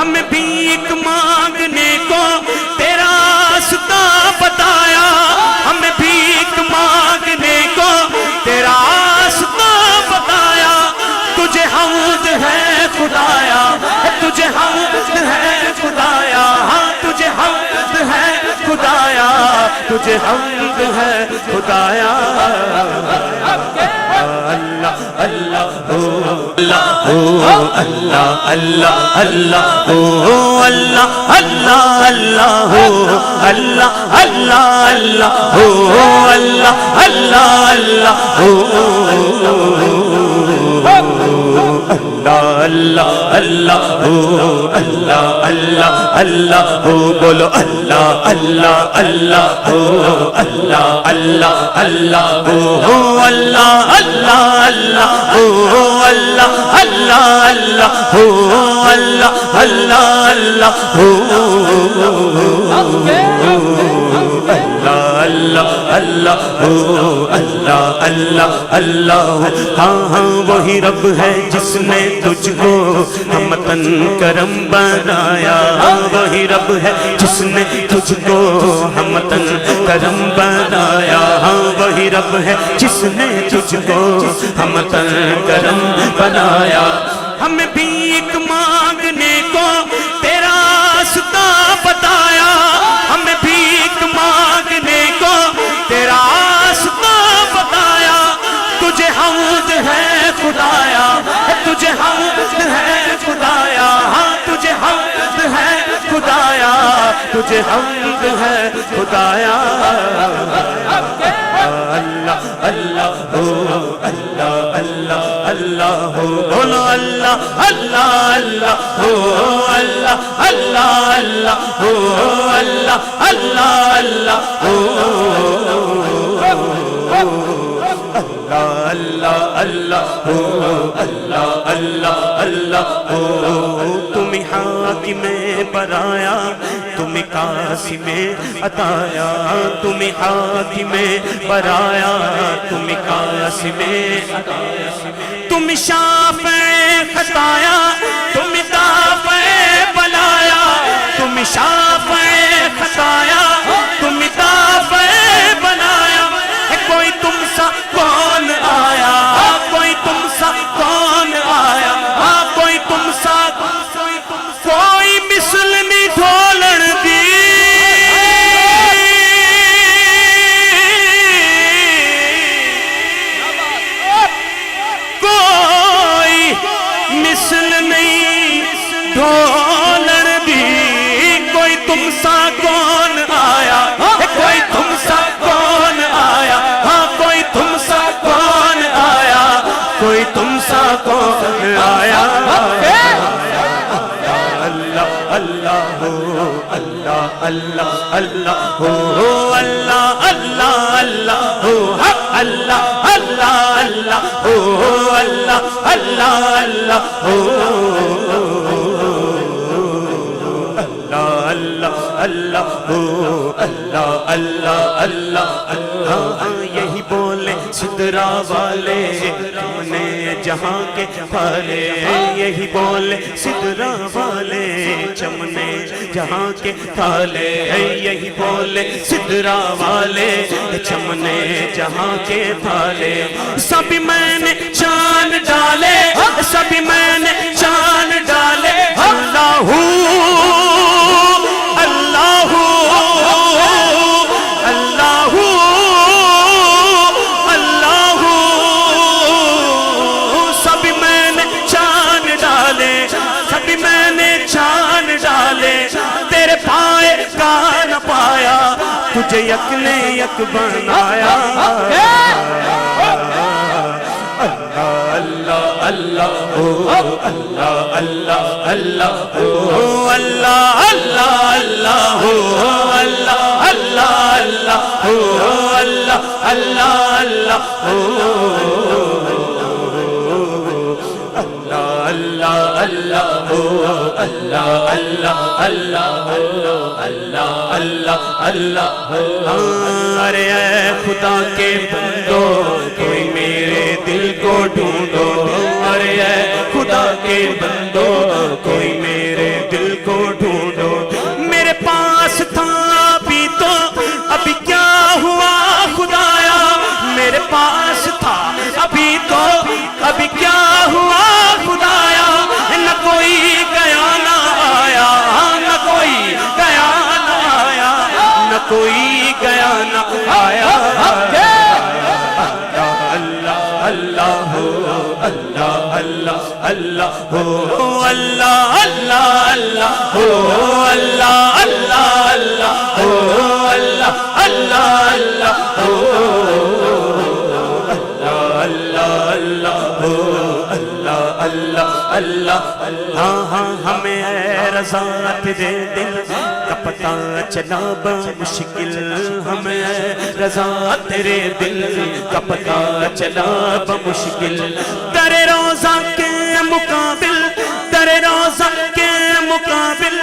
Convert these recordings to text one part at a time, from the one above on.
ہمیں بھیک مانگنے کو تیرا راستہ بتایا، ہمیں بھیک مانگنے کو تیرا راستہ بتایا، تجھے حمد ہے خدایا، تجھے حمد ہے خدایا، ہاں تجھے حمد ہے خدایا، تجھے حمد ہے خدایا۔ اللہ اللہ اللہ اللہ اللہ اللہ اللہ اللہ اللہ اللہ اللہ اللہ اللہ اللہ اللہ اللہ اللہ بولو اللہ اللہ اللہ اللہ اللہ اللہ اللہ اللہ اللہ اللہ اللہ اللہ اللہ اللہ ہاں ہاں وہی رب ہے جس نے تجھ کو ہمتن کرم بنایا، وہی رب ہے جس نے تجھ کو ہمتن کرم بنایا، ہاں وہی رب ہے جس نے تجھ کو ہمتن کرم بنایا۔ ہمیں بھیک مانگنے کو تیرا راستہ بتایا، ہمیں بھیک مانگنے کو تیرا راستہ بتایا، تجھے حمد ہے خدایا، تجھے حمد ہے خدایا، ہاں تجھے حمد ہے خدایا، تجھے حمد ہے خدایا۔ اللہ اللہ اللہ اللہ اللہ بولو اللہ اللہ اللہ اللہ اللہ اللہ اللہ اللہ اللہ اللہ اللہ تمہیں حاکم برایا، تمہیں قاسم عطایا، تمہیں حاکم برایا، تمہیں قاسم عطایا، تم شافع خطایا، تم دافع بلایا، تم شافع خطایا، تم دافع بنایا، کوئی تم سا کون آیا، کوئی تم سا کون آیا، کوئی تم سا کوئی مثل نہیں ڈھولن دی، کوئی مثل نہیں ڈھولن دی، کوئی تم سا کون آیا، کوئی تم سا کون آیا، ہاں کوئی تم سا کون آیا، کوئی تم سا کون آیا۔ اللہ اللہ اللہ اللہ اللہ اللہ اللہ اللہ اللہ اللہ اللہ اللہ اللہ اللہ یہی بولے سدرا والے ہم نے جہاں کے پھالے، یہی بولے سدرا والے چمنے جہاں کے پھالے، یہی بولے سدرا والے چمنے جہاں کے پھالے، سبھی میں نے چاند ڈالے، سبھی میں نے چاند ڈالے، اللہ اللہ اللہ اللہ سبھی میں نے چاند ڈالے، سبھی میں نے چاند ڈالے، تیرے پائے کا نہ پایا، تجھے یک نے یک بنایا۔ اللہ اللہ اللہ اللہ اللہ اللہ اللہ اللہ اللہ اللہ ارے اے خدا کے بندو کوئی میرے دل کو ڈھونڈو، ارے اے خدا کے بندو کوئی میرے دل او اللہ اللہ اللہ او اللہ اللہ اللہ او اللہ اللہ او اللہ اللہ اللہ ہاں ہاں ہمیں اے رضا تیرے دل کا پتہ چلا بمشکل ہمیں اے رضا تیرے دل کا پتہ چلا بمشکل در روزہ کے مقابل در روزہ کے مقابل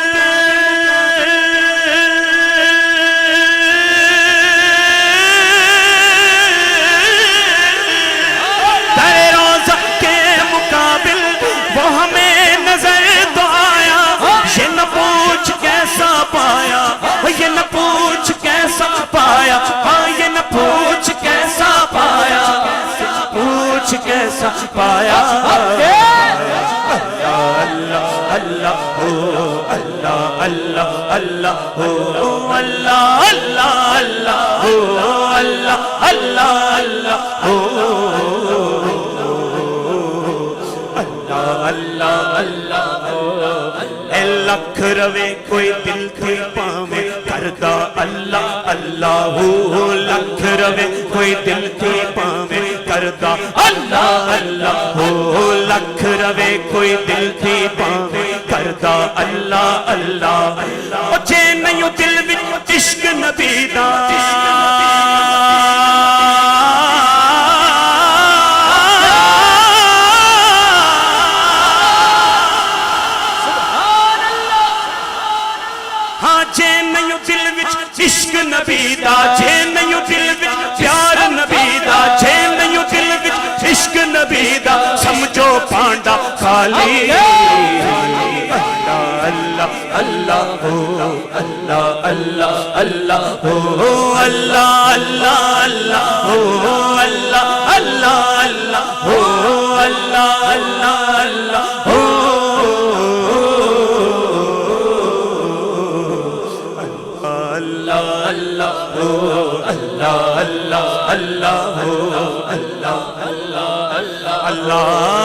یہ نہ پوچھ کیسا پایا ہاں یہ نہ پوچھ کیسا پایا پوچھ کیسا پایا اللہ اللہ ہو اللہ اللہ اللہ ہو اللہ اللہ اللہ ہو اللہ اللہ اللہ ہو اللہ اللہ اللہ اے لکھ روے کوئی دل کوئی پاوے کردہ اللہ اللہ ہو لکھ روے کوئی دل کوئی پاوے کردہ اللہ اللہ ہو لکھ روے کوئی دل کوئی پاوے کردہ اللہ اللہ او جے نہیں دل وچ عشق نبی دا عشق نبی دا جے نہیں دل وچ پیار نبی دا جے نہیں دل وچ عشق نبی دا سمجھو پانڈا خالی اللہ اللہ اللہ ہو اللہ اللہ اللہ ہو اللہ اللہ اللہ ہو اللہ اللہ اللہ ہو اللہ اللہ اللہ ہو اللہ اللہ اللہ اللہ اللہ اللہ اللہ